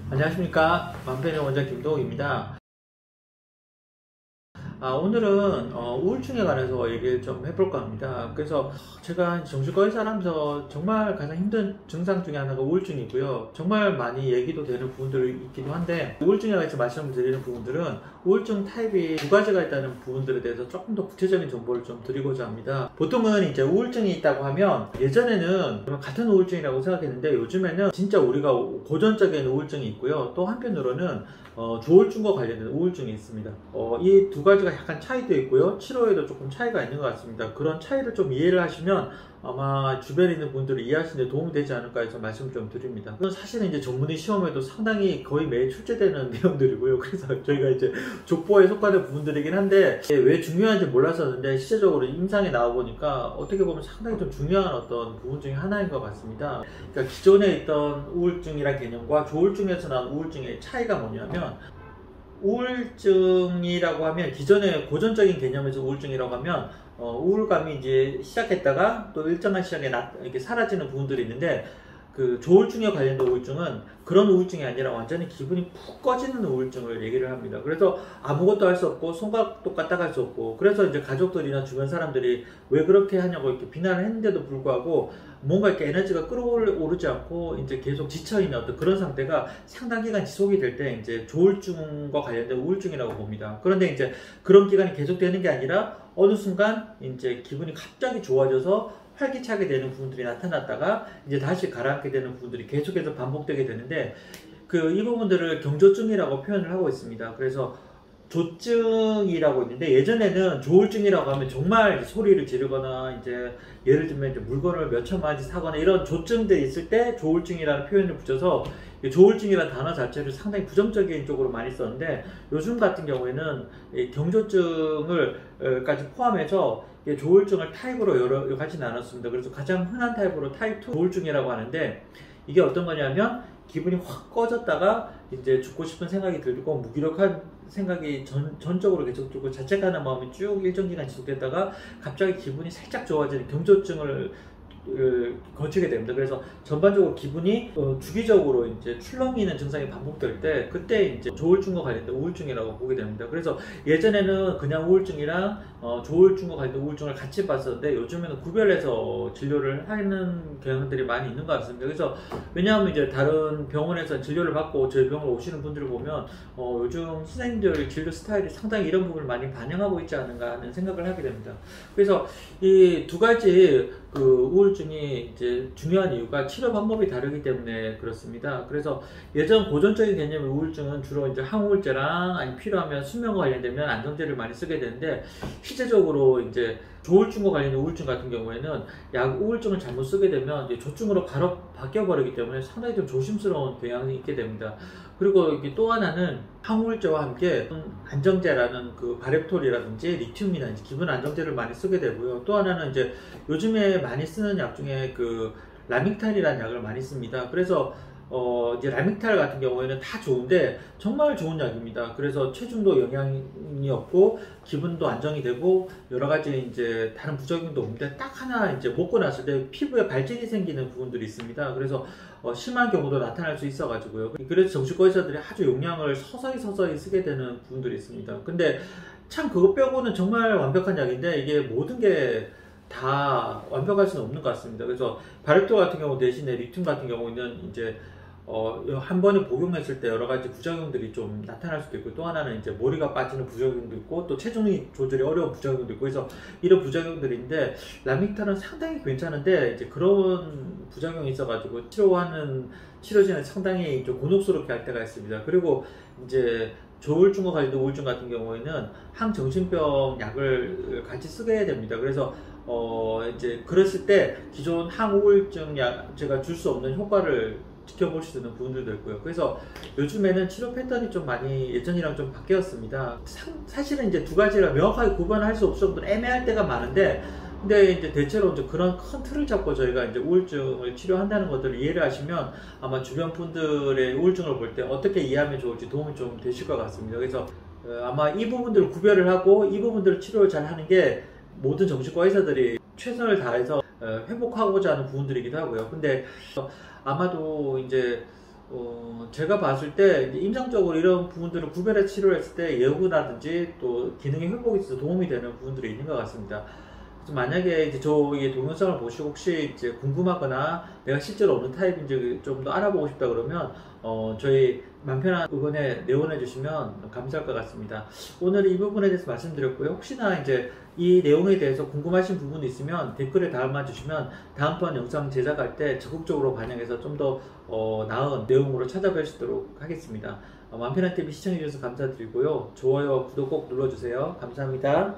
안녕하십니까, 맘pen의 원장 김도욱입니다. 오늘은 우울증에 관해서 얘기를 좀 해볼까 합니다. 그래서 제가 정신과 의사를 하면서 정말 가장 힘든 증상 중에 하나가 우울증이고요. 정말 많이 얘기도 되는 부분들이 있기도 한데, 우울증에 관해서 말씀을 드리는 부분들은 우울증 타입이 두 가지가 있다는 부분들에 대해서 조금 더 구체적인 정보를 좀 드리고자 합니다. 보통은 이제 우울증이 있다고 하면 예전에는 같은 우울증이라고 생각했는데, 요즘에는 진짜 우리가 고전적인 우울증이 있고요. 또 한편으로는 조울증과 관련된 우울증이 있습니다. 이 두 가지가 약간 차이도 있고요. 치료에도 조금 차이가 있는 것 같습니다. 그런 차이를 좀 이해를 하시면 아마 주변에 있는 분들을 이해하시는 데 도움이 되지 않을까 해서 말씀을 좀 드립니다. 그건 사실은 이제 전문의 시험에도 상당히 거의 매일 출제되는 내용들이고요. 그래서 저희가 이제 족보에 속하는 부분들이긴 한데, 왜 중요한지 몰랐었는데 실제적으로 임상에 나와보니까 어떻게 보면 상당히 좀 중요한 어떤 부분 중에 하나인 것 같습니다. 그러니까 기존에 있던 우울증이란 개념과 조울증에서 나온 우울증의 차이가 뭐냐면, 우울증이라고 하면, 기존의 고전적인 개념에서 우울증이라고 하면 우울감이 이제 시작했다가 또 일정한 시간에 이렇게 사라지는 부분들이 있는데, 그 조울증에 관련된 우울증은 그런 우울증이 아니라 완전히 기분이 푹 꺼지는 우울증을 얘기를 합니다. 그래서 아무것도 할 수 없고 손가락도 까딱할 수 없고, 그래서 이제 가족들이나 주변 사람들이 왜 그렇게 하냐고 이렇게 비난을 했는데도 불구하고 뭔가 이렇게 에너지가 끌어오르지 않고 이제 계속 지쳐있는 어떤 그런 상태가 상당 기간 지속이 될 때 이제 조울증과 관련된 우울증이라고 봅니다. 그런데 이제 그런 기간이 계속되는 게 아니라 어느 순간 이제 기분이 갑자기 좋아져서 활기차게 되는 부분들이 나타났다가 이제 다시 가라앉게 되는 부분들이 계속해서 반복되게 되는데, 이 부분들을 경조증이라고 표현을 하고 있습니다. 그래서 조증이라고 있는데, 예전에는 조울증이라고 하면 정말 소리를 지르거나 이제 예를 들면 이제 물건을 몇 천만원치 사거나 이런 조증들이 있을 때 조울증이라는 표현을 붙여서 조울증이라는 단어 자체를 상당히 부정적인 쪽으로 많이 썼는데, 요즘 같은 경우에는 경조증을 까지 포함해서 조울증을 타입으로 여러 가지 나눴습니다. 그래서 가장 흔한 타입으로 타입 2 조울증이라고 하는데, 이게 어떤 거냐면 기분이 확 꺼졌다가 이제 죽고 싶은 생각이 들고 무기력한 생각이 전적으로 계속 들고 자책하는 마음이 쭉 일정 기간 지속됐다가 갑자기 기분이 살짝 좋아지는 경조증을 거치게 됩니다. 그래서 전반적으로 기분이 주기적으로 이제 출렁이는 증상이 반복될 때, 그때 이제 조울증과 관련된 우울증이라고 보게 됩니다. 그래서 예전에는 그냥 우울증이랑 조울증과 관련된 우울증을 같이 봤었는데, 요즘에는 구별해서 진료를 하는 경향들이 많이 있는 것 같습니다. 그래서 왜냐하면 이제 다른 병원에서 진료를 받고 저희 병원에 오시는 분들을 보면 요즘 선생님들 진료 스타일이 상당히 이런 부분을 많이 반영하고 있지 않은가 하는 생각을 하게 됩니다. 그래서 이 두 가지 우울증이 이제 중요한 이유가 치료 방법이 다르기 때문에 그렇습니다. 그래서 예전 고전적인 개념의 우울증은 주로 이제 항우울제랑 아니면 필요하면 수면과 관련되면 안정제를 많이 쓰게 되는데, 실제적으로 이제 조울증과 관련된 우울증 같은 경우에는 우울증을 잘못 쓰게 되면 이제 조증으로 바로 바뀌어버리기 때문에 상당히 좀 조심스러운 경향이 있게 됩니다. 그리고 이게 또 하나는 항우울제와 함께 안정제라는 바렙톨이라든지 리튬이나 기분 안정제를 많이 쓰게 되고요. 또 하나는 이제 요즘에 많이 쓰는 약 중에 라믹탈이라는 약을 많이 씁니다. 그래서 이제 라믹탈 같은 경우에는 다 좋은데 정말 좋은 약입니다. 그래서 체중도 영향이 없고 기분도 안정이 되고 여러 가지 이제 다른 부작용도 없는데, 딱 하나 이제 먹고 났을 때 피부에 발진이 생기는 부분들이 있습니다. 그래서 심한 경우도 나타날 수 있어 가지고요. 그래서 정신과 의사들이 아주 용량을 서서히 쓰게 되는 부분들이 있습니다. 근데 참 그것 빼고는 정말 완벽한 약인데, 이게 모든 게 다 완벽할 수는 없는 것 같습니다. 그래서 바렙톨 같은 경우 대신에 리튬 같은 경우는 이제 한 번에 복용했을 때 여러 가지 부작용들이 좀 나타날 수도 있고, 또 하나는 이제 머리가 빠지는 부작용도 있고, 또 체중이 조절이 어려운 부작용도 있고, 그래서 이런 부작용들인데, 라믹탈은 상당히 괜찮은데 이제 그런 부작용이 있어가지고 치료하는 치료진은 상당히 좀 곤혹스럽게 할 때가 있습니다. 그리고 이제 조울증과 관련된 우울증 같은 경우에는 항정신병 약을 같이 쓰게 됩니다. 그래서 이제 그랬을 때 기존 항우울증 약 제가 줄 수 없는 효과를 지켜볼 수 있는 부분들도 있고요. 그래서 요즘에는 치료 패턴이 좀 많이 예전이랑 좀 바뀌었습니다. 사실은 이제 두 가지를 명확하게 구분할 수 없을 정도로 애매할 때가 많은데, 근데 이제 대체로 이제 그런 큰 틀을 잡고 저희가 이제 우울증을 치료한다는 것들을 이해를 하시면 아마 주변 분들의 우울증을 볼 때 어떻게 이해하면 좋을지 도움이 좀 되실 것 같습니다. 그래서 아마 이 부분들을 구별을 하고 이 부분들을 치료를 잘 하는 게 모든 정신과 의사들이 최선을 다해서 회복하고자 하는 부분들이기도 하고요. 근데 아마도 이제 제가 봤을 때 이제 임상적으로 이런 부분들을 구별해 치료를 했을 때 예후라든지 또 기능의 회복에 있어서 도움이 되는 부분들이 있는 것 같습니다. 그래서 만약에 이제 저희 동영상을 보시고 혹시 이제 궁금하거나 내가 실제로 어느 타입인지 좀 더 알아보고 싶다 그러면 저희 맘 편한 의견에 내원해 주시면 감사할 것 같습니다. 오늘 이 부분에 대해서 말씀드렸고요. 혹시나 이제 이 내용에 대해서 궁금하신 부분이 있으면 댓글에 달아주시면 다음번 영상 제작할 때 적극적으로 반영해서 좀 더 나은 내용으로 찾아뵐 수 있도록 하겠습니다. 맘편한 TV 시청해주셔서 감사드리고요. 좋아요, 구독 꼭 눌러주세요. 감사합니다.